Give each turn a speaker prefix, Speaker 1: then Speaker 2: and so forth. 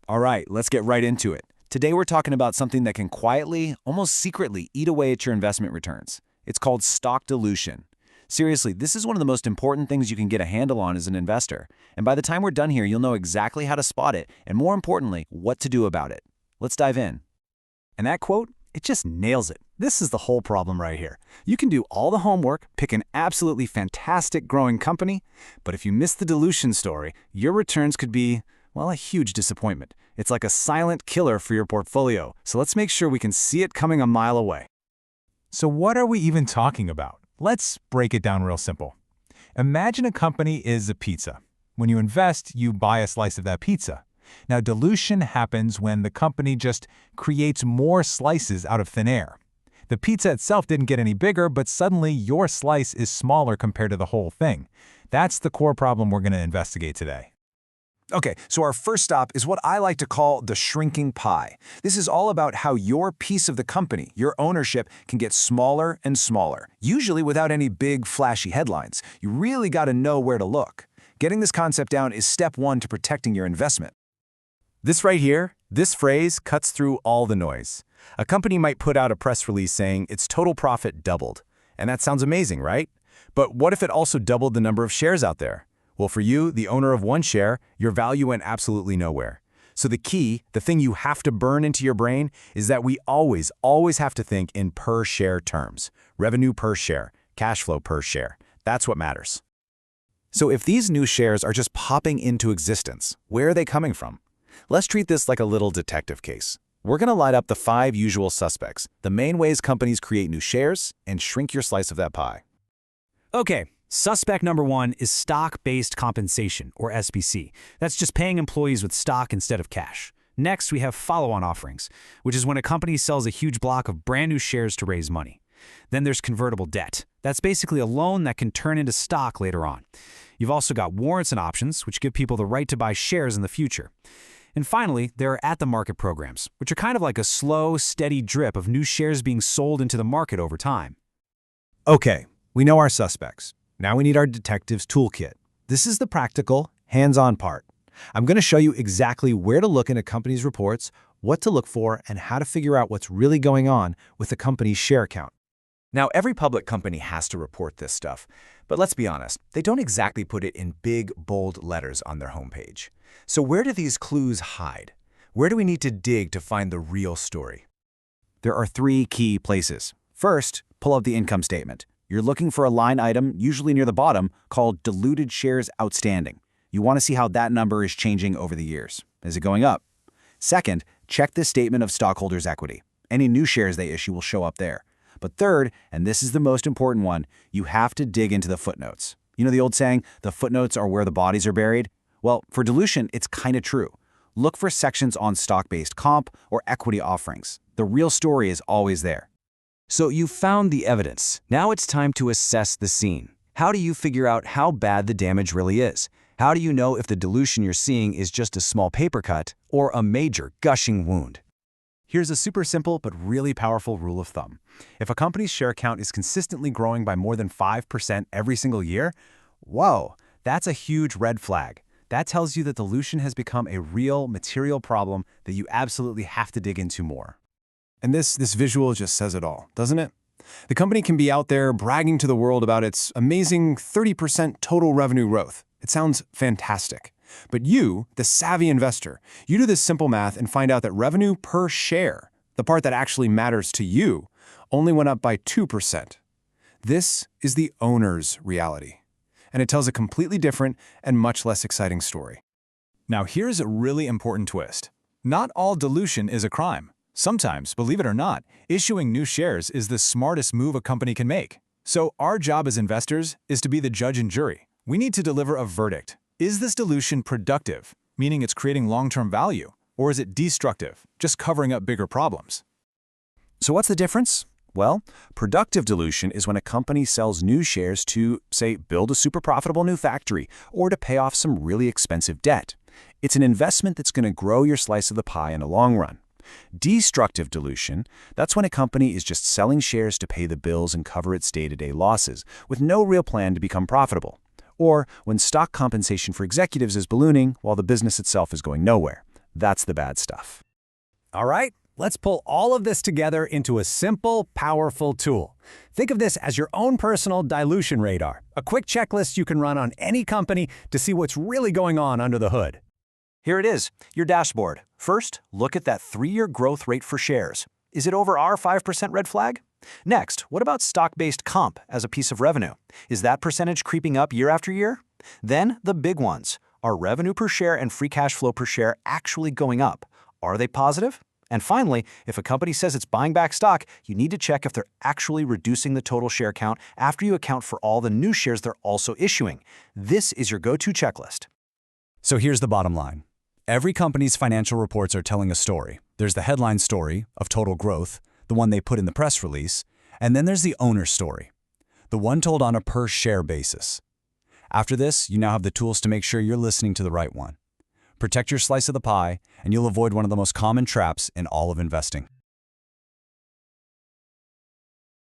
Speaker 1: All right, let's get right into it. Today we're talking about something that can quietly, almost secretly, eat away at your investment returns. It's called stock dilution. Seriously, this is one of the most important things you can get a handle on as an investor. And by the time we're done here, you'll know exactly how to spot it, and more importantly, what to do about it. Let's dive in.
Speaker 2: And that quote, it just nails it. This is the whole problem right here. You can do all the homework, pick an absolutely fantastic growing company, but if you miss the dilution story, your returns could be, well, a huge disappointment. It's like a silent killer for your portfolio, so let's make sure we can see it coming a mile away.
Speaker 3: So what are we even talking about? Let's break it down real simple. Imagine a company is a pizza. When you invest, you buy a slice of that pizza. Now, dilution happens when the company just creates more slices out of thin air. The pizza itself didn't get any bigger, but suddenly your slice is smaller compared to the whole thing. That's the core problem we're going to investigate today.
Speaker 1: Okay, so our first stop is what I like to call the shrinking pie. This is all about how your piece of the company, your ownership, can get smaller and smaller, usually without any big, flashy headlines. You really got to know where to look. Getting this concept down is step one to protecting your investment.
Speaker 4: This right here, this phrase cuts through all the noise. A company might put out a press release saying its total profit doubled. And that sounds amazing, right? But what if it also doubled the number of shares out there? Well, for you, the owner of one share, your value went absolutely nowhere. So the key, the thing you have to burn into your brain, is that we always have to think in per share terms. Revenue per share, cash flow per share. That's what matters. So if these new shares are just popping into existence, where are they coming from? Let's treat this like a little detective case. We're going to light up the 5 usual suspects, the main ways companies create new shares, and shrink your slice of that pie.
Speaker 2: Okay, suspect number 1 is stock-based compensation, or SBC. That's just paying employees with stock instead of cash. Next, we have follow-on offerings, which is when a company sells a huge block of brand new shares to raise money. Then there's convertible debt. That's basically a loan that can turn into stock later on. You've also got warrants and options, which give people the right to buy shares in the future. And finally, there are at-the-market programs, which are kind of like a slow, steady drip of new shares being sold into the market over time.
Speaker 4: Okay, we know our suspects. Now we need our detective's toolkit. This is the practical, hands-on part. I'm going to show you exactly where to look in a company's reports, what to look for, and how to figure out what's really going on with the company's share count. Now, every public company has to report this stuff, but let's be honest, they don't exactly put it in big, bold letters on their homepage. So where do these clues hide? Where do we need to dig to find the real story?
Speaker 1: There are 3 key places. First, pull out the income statement. You're looking for a line item, usually near the bottom, called diluted shares outstanding. You want to see how that number is changing over the years. Is it going up? Second, check the statement of stockholders' equity. Any new shares they issue will show up there. But third, and this is the most important one, you have to dig into the footnotes. You know the old saying, the footnotes are where the bodies are buried? Well, for dilution, it's kind of true. Look for sections on stock-based comp or equity offerings. The real story is always there.
Speaker 4: So you've found the evidence. Now it's time to assess the scene. How do you figure out how bad the damage really is? How do you know if the dilution you're seeing is just a small paper cut or a major gushing wound? Here's a super simple but really powerful rule of thumb. If a company's share count is consistently growing by more than 5% every single year, whoa, that's a huge red flag. That tells you that dilution has become a real material problem that you absolutely have to dig into more. And this visual just says it all, doesn't it? The company can be out there bragging to the world about its amazing 30% total revenue growth. It sounds fantastic. But you, the savvy investor, you do this simple math and find out that revenue per share, the part that actually matters to you, only went up by 2%. This is the owner's reality. And it tells a completely different and much less exciting story.
Speaker 3: Now here's a really important twist. Not all dilution is a crime. Sometimes, believe it or not, issuing new shares is the smartest move a company can make. So our job as investors is to be the judge and jury. We need to deliver a verdict. Is this dilution productive, meaning it's creating long-term value, or is it destructive, just covering up bigger problems?
Speaker 1: So what's the difference? Well, productive dilution is when a company sells new shares to, say, build a super profitable new factory or to pay off some really expensive debt. It's an investment that's going to grow your slice of the pie in the long run. Destructive dilution, that's when a company is just selling shares to pay the bills and cover its day-to-day losses, with no real plan to become profitable. Or when stock compensation for executives is ballooning while the business itself is going nowhere. That's the bad stuff.
Speaker 2: All right, let's pull all of this together into a simple, powerful tool. Think of this as your own personal dilution radar, a quick checklist you can run on any company to see what's really going on under the hood.
Speaker 1: Here it is, your dashboard. First, look at that 3-year growth rate for shares. Is it over our 5% red flag? Next, what about stock-based comp as a piece of revenue? Is that percentage creeping up year after year? Then, the big ones. Are revenue per share and free cash flow per share actually going up? Are they positive? And finally, if a company says it's buying back stock, you need to check if they're actually reducing the total share count after you account for all the new shares they're also issuing. This is your go-to checklist.
Speaker 4: So here's the bottom line. Every company's financial reports are telling a story. There's the headline story of total growth, the one they put in the press release, and then there's the owner's story, the one told on a per-share basis. After this, you now have the tools to make sure you're listening to the right one. Protect your slice of the pie, and you'll avoid one of the most common traps in all of investing.